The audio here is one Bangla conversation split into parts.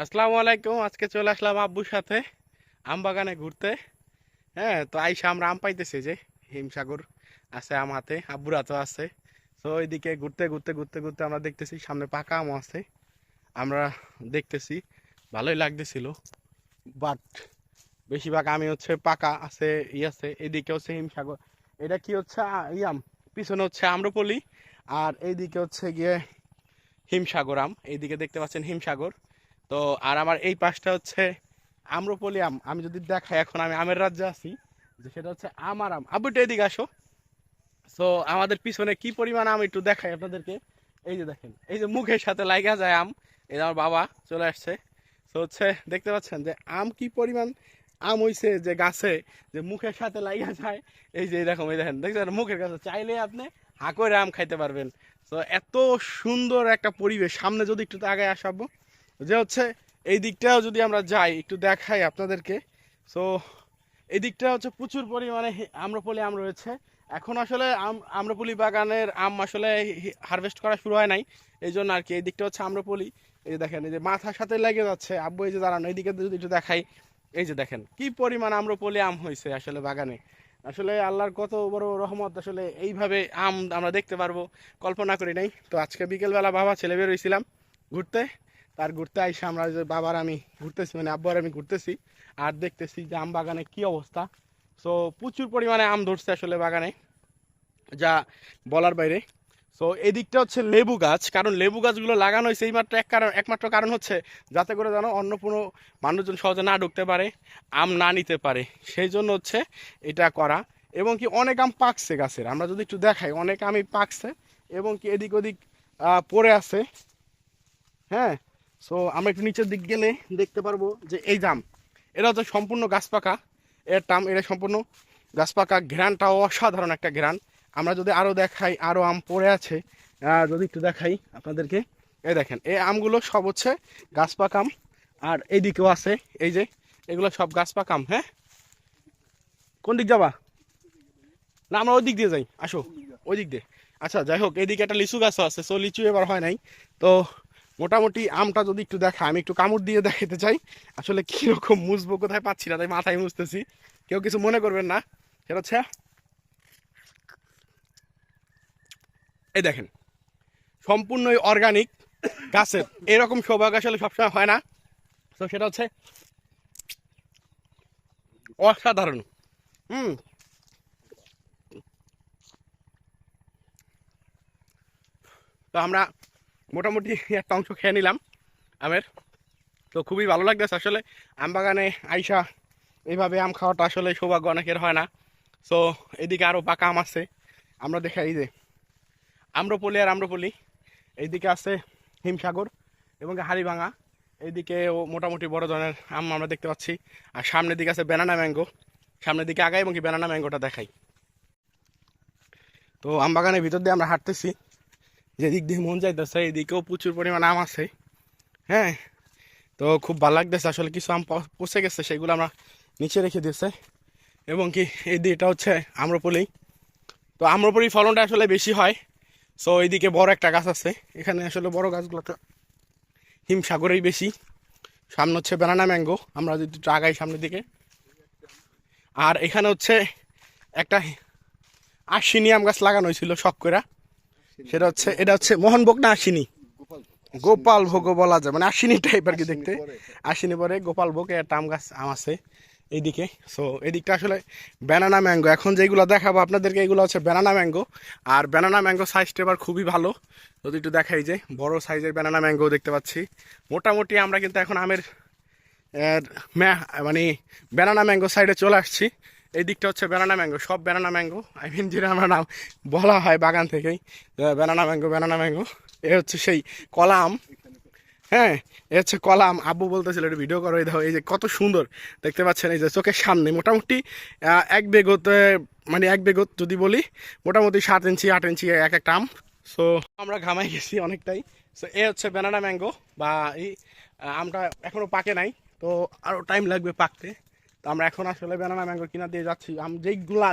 আসসালামু আলাইকুম। আজকে চলে আসলাম আব্বুর সাথে আম বাগানে ঘুরতে। হ্যাঁ, তো আইসা আমরা আম পাইতেছি, যে হিমসাগর আছে আম হাতে, আব্বুর হাতেও আছে। তো ওইদিকে ঘুরতে ঘুরতে ঘুরতে ঘুরতে আমরা দেখতেছি সামনে পাকা আমও আছে। আমরা দেখতেছি ভালোই লাগতেছিল, বাট বেশিরভাগ আমি হচ্ছে পাকা আছে, আছে। এদিকে হচ্ছে হিমসাগর, এটা কি হচ্ছে ইয়াম, পিছনে হচ্ছে আম্রপলি, আর এইদিকে হচ্ছে গিয়ে হিমসাগর আম। এইদিকে দেখতে পাচ্ছেন হিমসাগর। তো আর আমার এই পাশটা হচ্ছে আম্রপলি আম। আমি যদি দেখাই, এখন আমি আমের রাজ্যে আছি, যে সেটা হচ্ছে আমার আম। আব্বুটা এদিকে আসো। তো আমাদের পিছনে কি পরিমাণ আম একটু দেখাই আপনাদেরকে। এই যে দেখেন, এই যে মুখের সাথে লাগা যায় আম। এই যে আমার বাবা চলে আসছে। তো হচ্ছে দেখতে পাচ্ছেন যে আম কি পরিমাণ আম হইছে, যে গাছে যে মুখের সাথে লাগা যায়। এই যে এরকম, এই দেখেন, দেখছেন মুখের কাছে চাইলে আপনি হা করে আম খাইতে পারবেন। তো এত সুন্দর একটা পরিবেশ। সামনে যদি একটু আগে আসাবো, যে হচ্ছে এই দিকটাও যদি আমরা যাই, একটু দেখাই আপনাদেরকে। সো এই দিকটা হচ্ছে প্রচুর পরিমাণে আম্রপলি আম রয়েছে। এখন আসলে আম্রপলি বাগানের আম আসলে হারভেস্ট করা শুরু হয় নাই, এই জন্য আর কি। এই দিকটা হচ্ছে আম্রপলি। এই যে দেখেন, এই যে মাথার সাথে লেগে যাচ্ছে আব্বু, এই যে দাঁড়ানো, এইদিকে যদি একটু দেখাই, এই যে দেখেন কি পরিমাণ আম্রপলি আম হয়েছে আসলে বাগানে। আসলে আল্লাহর কত বড় রহমত, আসলে এইভাবে আম আমরা দেখতে পারবো কল্পনা করি নাই। তো আজকে বিকেলবেলা বাবা ছেলে বের হয়েছিলাম ঘুরতে। তার ঘুরতে আইসা আমরা যে বাবার আমি ঘুরতেছি, মানে আব্বু আর আমি ঘুরতেছি, আর দেখতেছি যে আম বাগানে কি অবস্থা। সো প্রচুর পরিমাণে আম ধরছে আসলে বাগানে, যা বলার বাইরে। সো এদিকটা হচ্ছে লেবু গাছ, কারণ লেবু গাছগুলো লাগানো হয়েছে এইমাত্র একমাত্র কারণ হচ্ছে যাতে করে যেন অন্য কোনো মানুষজন সহজে না ঢুকতে পারে, আম না নিতে পারে, সেই জন্য হচ্ছে এটা করা। এবং কি অনেক আম পাকছে গাছের, আমরা যদি একটু দেখাই, অনেক আমই পাকছে এবং কি এদিক ওদিক পড়ে আছে। হ্যাঁ, সো আমরা একটু নিচের দিক গেলে দেখতে পারবো যে এই জাম, এটা হচ্ছে সম্পূর্ণ গাছ পাকা। এর টাম, এটা সম্পূর্ণ গাছ পাকা। ঘ্রাণটাও অসাধারণ একটা ঘ্রাণ। আমরা যদি আরো দেখাই, আরো আম পড়ে আছে, যদি একটু দেখাই আপনাদেরকে, এই দেখেন এই আমগুলো সব হচ্ছে গাছ পাকা আম। আর এইদিকেও আছে, এই যে এগুলো সব গাছ পাকা আম। হ্যাঁ, কোন দিক যাবা? না, আমরা ওই দিক দিয়ে যাই, আসো ওই দিক দিয়ে। আচ্ছা, যাই হোক, এইদিকে একটা লিচু গাছও আছে। সো লিচু এবার হয় নাই। তো মোটামুটি আমটা যদি একটু দেখা, আমি একটু কামড় দিয়ে দেখাতে চাই আসলে কিরকম মুছবো, কোথায় পাচ্ছি না, তাই মাথায় মুছতেছি। কেউ কিছু মনে করবেন না। সেটা হচ্ছে এই দেখেন, সম্পূর্ণই অর্গানিক গাছের। এরকম সৌভাগ্য আসলে সবসময় হয় না। তো সেটা হচ্ছে অসাধারণ। হুম। তো আমরা মোটামুটি একটা অংশ খেয়ে নিলাম আমের। তো খুবই ভালো লাগতেছে আসলে আম বাগানে আইসা এইভাবে আম খাওয়াটা আসলে সৌভাগ্য অনেকের হয় না। সো এদিকে আরো পাকা আম আছে, আমরা দেখাই। এই যে আম্রপলি আর আম্রপলি, এইদিকে আছে হিমসাগর এবং হাড়িভাঙা। এইদিকে মোটামুটি বড় ধরনের আম আমরা দেখতে পাচ্ছি। আর সামনের দিকে আছে ব্যানানা ম্যাঙ্গো। সামনের দিকে আগাই এবং কি ব্যানানা ম্যাঙ্গোটা দেখাই। তো আম বাগানের ভিতর দিয়ে আমরা হাঁটতেছি, যেদিক দিয়ে মন যাইতেছে এইদিকেও প্রচুর পরিমাণে আম আছে। হ্যাঁ, তো খুব ভালো লাগতেছে আসলে। কিছু আম পচে গেছে, সেগুলো আমরা নিচে রেখে দিয়েছে। এবং কি এই দিয়ে এটা হচ্ছে আম্রপলি। তো আম্রপলির ফলনটা আসলে বেশি হয়। সো এইদিকে বড় একটা গাছ আছে, এখানে আসলে বড় গাছগুলো তো হিমসাগরেই বেশি। সামনে হচ্ছে ব্যানানা ম্যাঙ্গো, আমরা যদি একটু আগাই সামনের দিকে। আর এখানে হচ্ছে একটা আশ্বিনী আম গাছ লাগানো হয়েছিল শখ করে। সেটা হচ্ছে, এটা হচ্ছে মোহনভোগ না আশ্বিনী, গোপাল ভোগও বলা যায়, মানে আশ্বিনী টাইপ আর কি দেখতে। আশ্বিনী পরে গোপাল ভোগ একটা আম গাছ আম আছে এইদিকে। সো এদিকটা আসলে ব্যানানা ম্যাঙ্গো। এখন যেগুলো দেখাবো আপনাদেরকে, এগুলো হচ্ছে ব্যানানা ম্যাঙ্গো। আর ব্যানানা ম্যাঙ্গো সাইজটা এবার খুবই ভালো। যদি একটু দেখাই, যে বড় সাইজের ব্যানানা ম্যাঙ্গো দেখতে পাচ্ছি। মোটামুটি আমরা কিন্তু এখন আমের এর মানে ব্যানানা ম্যাঙ্গো সাইডে চলে আসছি। এই দিকটা হচ্ছে ব্যানানা ম্যাঙ্গো, সব ব্যানানা ম্যাঙ্গো। আই মিন যেটা আমরা নাম বলা হয় বাগান থেকেই, ব্যানানা ম্যাঙ্গো, ব্যানানা ম্যাঙ্গো। এ হচ্ছে সেই কলা আম। হ্যাঁ, এ হচ্ছে কলা আম। আব্বু বলতেছিল একটু ভিডিও করো, এই দেখো, এই যে কত সুন্দর দেখতে পাচ্ছেন, এই যে চোখের সামনে। মোটামুটি এক বেগতে, মানে এক বেগত যদি বলি, মোটামুটি 7 ইঞ্চি 8 ইঞ্চি এক একটা আম। সো আমরা ঘামাই গেছি অনেকটাই। সো এ হচ্ছে ব্যানানা ম্যাঙ্গো, বা এই আমটা এখনো পাকে নাই। তো আরো টাইম লাগবে পাকতে। তো আমরা এখন আসলে ব্যানানা ম্যাঙ্গো কিনা দিয়ে যাচ্ছি। আম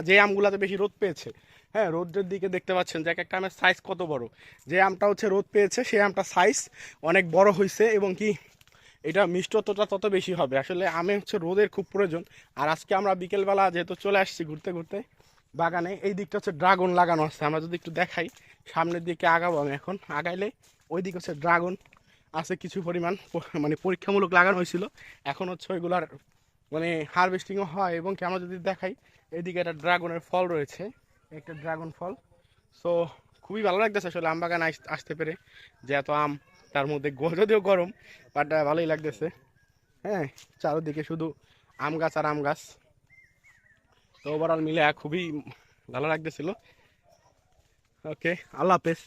যে আমগুলাতে বেশি রোদ পেয়েছে, হ্যাঁ, রোদের দিকে দেখতে পাচ্ছেন যে এক একটা আমের সাইজ কত বড়। যে আমটা হচ্ছে রোদ পেয়েছে, সেই আমটা সাইজ অনেক বড় হয়েছে। এবং কি এটা মিষ্টত্বটা তত বেশি হবে। আসলে আমে হচ্ছে রোদের খুব প্রয়োজন। আর আজকে আমরা বিকেলবেলা যেহেতু চলে আসছি ঘুরতে ঘুরতে বাগানে, এই দিকটা হচ্ছে ড্রাগন লাগানো আছে। আমরা যদি একটু দেখাই, সামনের দিকে আগাবো আমি এখন, আগাইলে ওই দিকে হচ্ছে ড্রাগন আছে কিছু পরিমাণ, মানে পরীক্ষামূলক লাগানো হয়েছিল। এখন হচ্ছে ওইগুলার মানে হারভেস্টিংও হয়। এবং কি আমরা যদি দেখাই, এদিকে একটা ড্রাগনের ফল রয়েছে, একটা ড্রাগন ফল। সো খুবই ভালো লাগতেছে আসলে আম বাগানে আসতে পেরে, যে এত আম, তার মধ্যে যদিও গরম, বাট ভালোই লাগতেছে। হ্যাঁ, চারদিকে শুধু আম গাছ আর আম গাছ। তো ওভারঅল মিলে খুবই ভালো লাগতেছিল। ওকে, আল্লাহ হাফেজ।